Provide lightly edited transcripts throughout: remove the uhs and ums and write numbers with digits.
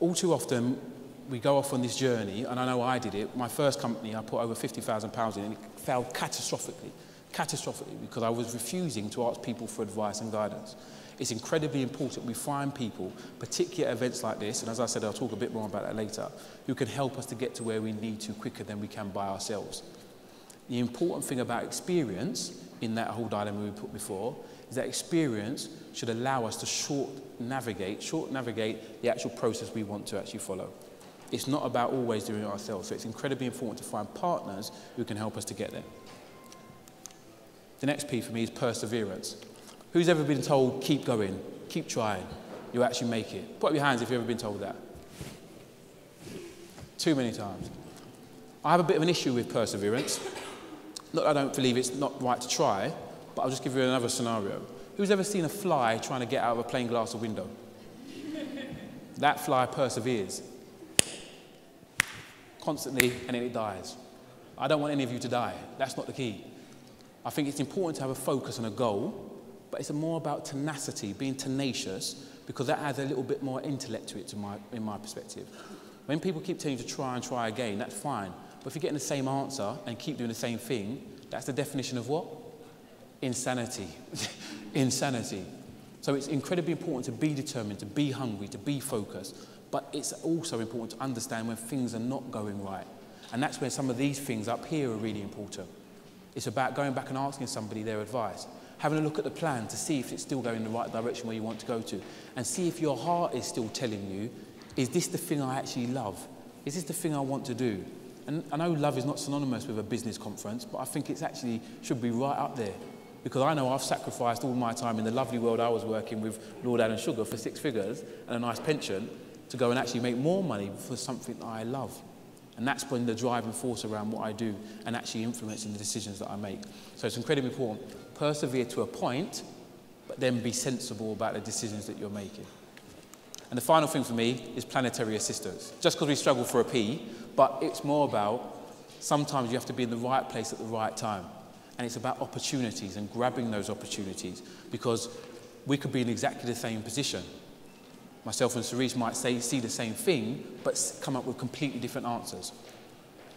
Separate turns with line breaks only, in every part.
All too often, we go off on this journey, and I know I did it. My first company, I put over £50,000 in, and it failed catastrophically, because I was refusing to ask people for advice and guidance. It's incredibly important we find people, particularly at events like this, and as I said, I'll talk a bit more about that later, who can help us to get to where we need to quicker than we can by ourselves. The important thing about experience in that whole dilemma we put before is that experience should allow us to short navigate the actual process we want to actually follow. It's not about always doing it ourselves, so it's incredibly important to find partners who can help us to get there. The next P for me is perseverance. Who's ever been told, keep going, keep trying, you'll actually make it? Put up your hands if you've ever been told that. Too many times. I have a bit of an issue with perseverance. Not that I don't believe it's not right to try, but I'll just give you another scenario. Who's ever seen a fly trying to get out of a plain glass or window? That fly perseveres constantly, and then it dies. I don't want any of you to die. That's not the key. I think it's important to have a focus and a goal, but it's more about tenacity, being tenacious, because that adds a little bit more intellect to it, in my perspective. When people keep telling you to try and try again, that's fine. But if you're getting the same answer and keep doing the same thing, that's the definition of what? Insanity. Insanity. So it's incredibly important to be determined, to be hungry, to be focused. But it's also important to understand when things are not going right. And that's where some of these things up here are really important. It's about going back and asking somebody their advice, having a look at the plan to see if it's still going in the right direction where you want to go to, and see if your heart is still telling you, is this the thing I actually love? Is this the thing I want to do? And I know love is not synonymous with a business conference, but I think it's actually should be right up there. Because I know I've sacrificed all my time in the lovely world I was working with Lord Allen Sugar for 6 figures and a nice pension to go and actually make more money for something that I love. And that's been the driving force around what I do and actually influencing the decisions that I make. So it's incredibly important. Persevere to a point, but then be sensible about the decisions that you're making. And the final thing for me is planetary assistance. Just because we struggle for a P, but it's more about sometimes you have to be in the right place at the right time. And it's about opportunities and grabbing those opportunities, because we could be in exactly the same position. Myself and Cerise might see the same thing, but come up with completely different answers.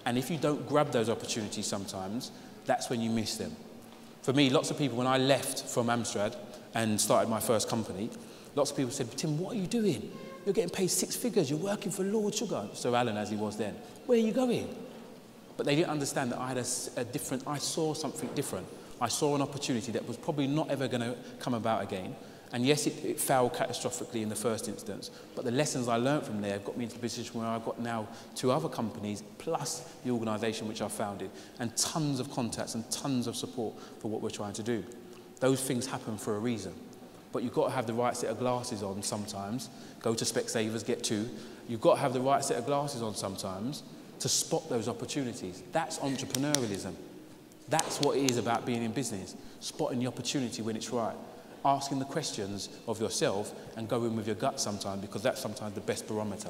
And if you don't grab those opportunities sometimes, that's when you miss them. For me, lots of people, when I left from Amstrad and started my first company, lots of people said, Tim, what are you doing? You're getting paid 6 figures, you're working for Lord Sugar, Sir Alan as he was then. Where are you going? But they didn't understand that I had I saw something different. I saw an opportunity that was probably not ever going to come about again. And yes, it failed catastrophically in the first instance, but the lessons I learned from there got me into the position where I've got now 2 other companies, plus the organisation which I founded, and tons of contacts and tons of support for what we're trying to do. Those things happen for a reason. But you've got to have the right set of glasses on sometimes. Go to Specsavers, get 2. You've got to have the right set of glasses on sometimes to spot those opportunities. That's entrepreneurialism. That's what it is about being in business, spotting the opportunity when it's right, asking the questions of yourself and going with your gut sometimes, because that's sometimes the best barometer.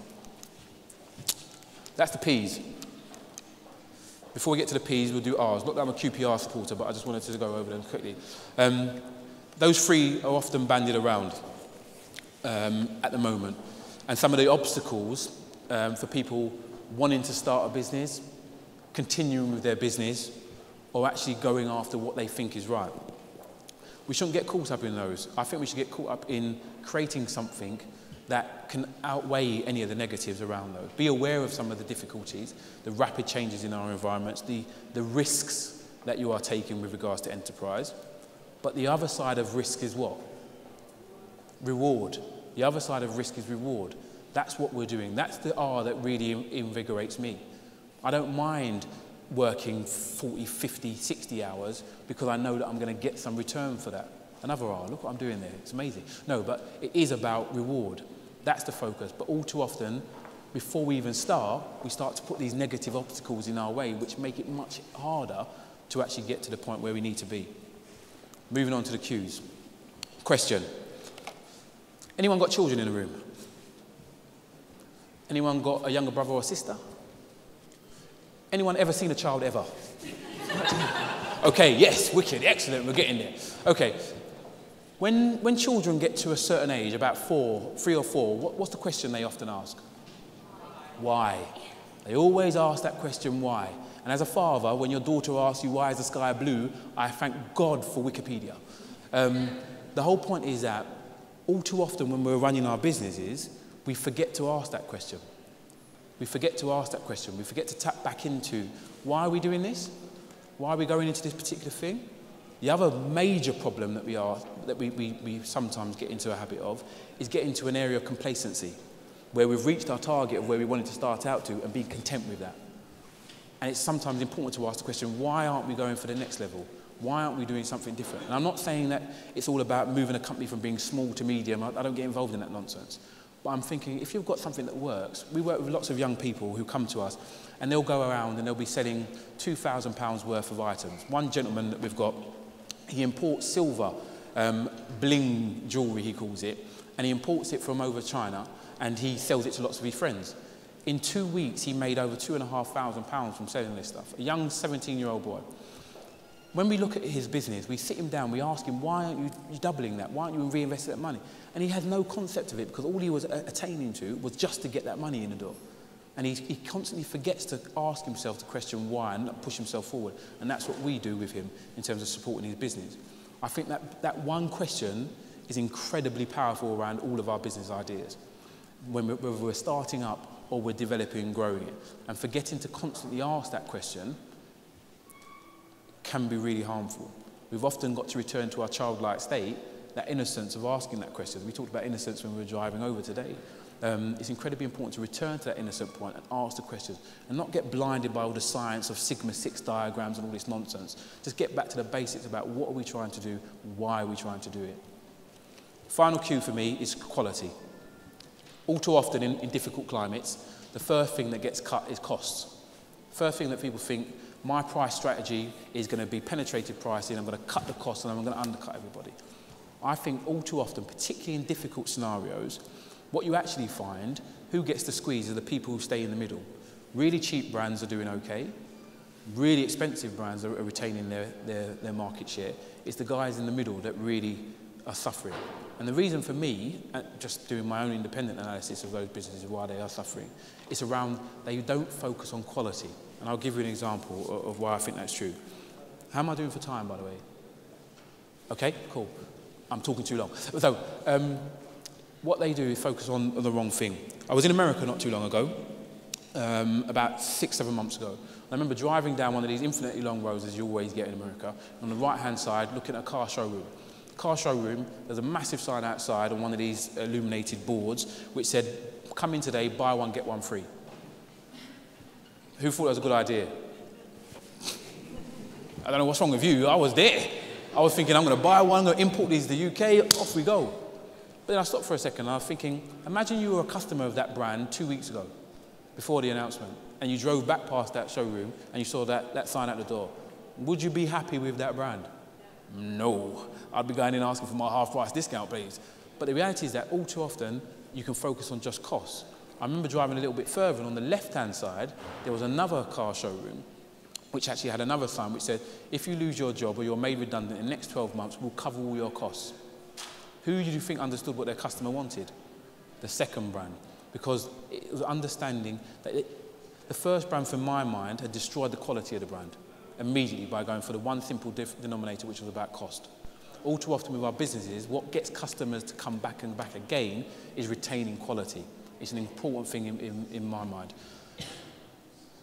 That's the P's. Before we get to the P's, we'll do R's. Not that I'm a QPR supporter, but I just wanted to go over them quickly. Those 3 are often bandied around at the moment. And some of the obstacles for people wanting to start a business, continuing with their business, or actually going after what they think is right. We shouldn't get caught up in those. I think we should get caught up in creating something that can outweigh any of the negatives around those. Be aware of some of the difficulties, the rapid changes in our environments, the risks that you are taking with regards to enterprise. But the other side of risk is what? Reward. The other side of risk is reward. That's what we're doing. That's the R that really invigorates me. I don't mind working 40, 50, 60 hours because I know that I'm going to get some return for that. Another R, look what I'm doing there, it's amazing. No, but it is about reward. That's the focus. But all too often, before we even start, we start to put these negative obstacles in our way, which make it much harder to actually get to the point where we need to be. Moving on to the Q's. Question. Anyone got children in the room? Anyone got a younger brother or sister? Anyone ever seen a child ever? Okay, yes, wicked, excellent, we're getting there. Okay, when children get to a certain age, about 3 or 4, what's the question they often ask? Why? They always ask that question, why? And as a father, when your daughter asks you, why is the sky blue, I thank God for Wikipedia. The whole point is that all too often when we're running our businesses, we forget to ask that question. We forget to ask that question. We forget to tap back into, why are we doing this? Why are we going into this particular thing? The other major problem that we sometimes get into a habit of is get into an area of complacency, where we've reached our target of where we wanted to start out to and be content with that. And it's sometimes important to ask the question, why aren't we going for the next level? Why aren't we doing something different? And I'm not saying that it's all about moving a company from being small to medium. I don't get involved in that nonsense. But I'm thinking, if you've got something that works, we work with lots of young people who come to us and they'll go around and they'll be selling £2,000 worth of items. One gentleman that we've got, he imports silver, bling jewellery, he calls it, and he imports it from over China and he sells it to lots of his friends. In 2 weeks, he made over £2,500 from selling this stuff. A young 17-year-old boy. When we look at his business, we sit him down, we ask him, why aren't you doubling that? Why aren't you reinvesting that money? And he had no concept of it because all he was attaining to was just to get that money in the door. And he constantly forgets to ask himself the question why and push himself forward. And that's what we do with him in terms of supporting his business. I think that one question is incredibly powerful around all of our business ideas. Whether we're starting up or we're developing and growing it. And forgetting to constantly ask that question can be really harmful. We've often got to return to our childlike state, that innocence of asking that question. We talked about innocence when we were driving over today. It's incredibly important to return to that innocent point and ask the questions and not get blinded by all the science of Sigma 6 diagrams and all this nonsense. Just get back to the basics about what are we trying to do, why are we trying to do it. Final cue for me is quality. All too often in difficult climates, the first thing that gets cut is costs. First thing that people think, my price strategy is going to be penetrated pricing, I'm going to cut the costs and I'm going to undercut everybody. I think all too often, particularly in difficult scenarios, what you actually find, who gets the squeeze are the people who stay in the middle. Really cheap brands are doing okay. Really expensive brands are retaining their market share. It's the guys in the middle that really are suffering. And the reason for me, just doing my own independent analysis of those businesses, why they are suffering, it's around they don't focus on quality. And I'll give you an example of why I think that's true. How am I doing for time, by the way? Okay, cool. I'm talking too long. So, what they do is focus on the wrong thing. I was in America not too long ago, about 6-7 months ago. I remember driving down one of these infinitely long roads, as you always get in America, on the right-hand side, looking at a car showroom. Car showroom, there's a massive sign outside on one of these illuminated boards, which said, come in today, buy one, get one free. Who thought that was a good idea? I don't know what's wrong with you, I was there. I was thinking, I'm going to buy one, I'm going to import these to the UK, off we go. But then I stopped for a second and I was thinking, imagine you were a customer of that brand 2 weeks ago, before the announcement, and you drove back past that showroom and you saw that sign at the door. Would you be happy with that brand? No. I'd be going in asking for my half-price discount, please. But the reality is that all too often, you can focus on just costs. I remember driving a little bit further, and on the left-hand side, there was another car showroom, which actually had another sign which said, if you lose your job or you're made redundant in the next 12 months, we'll cover all your costs. Who do you think understood what their customer wanted? The second brand. Because it was understanding that the first brand, from my mind, had destroyed the quality of the brand immediately by going for the one simple denominator, which was about cost. All too often with our businesses, what gets customers to come back and back again is retaining quality. It's an important thing in my mind.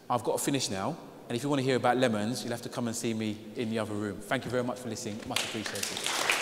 I've got to finish now, and if you want to hear about lemons, you'll have to come and see me in the other room. Thank you very much for listening. Much appreciated.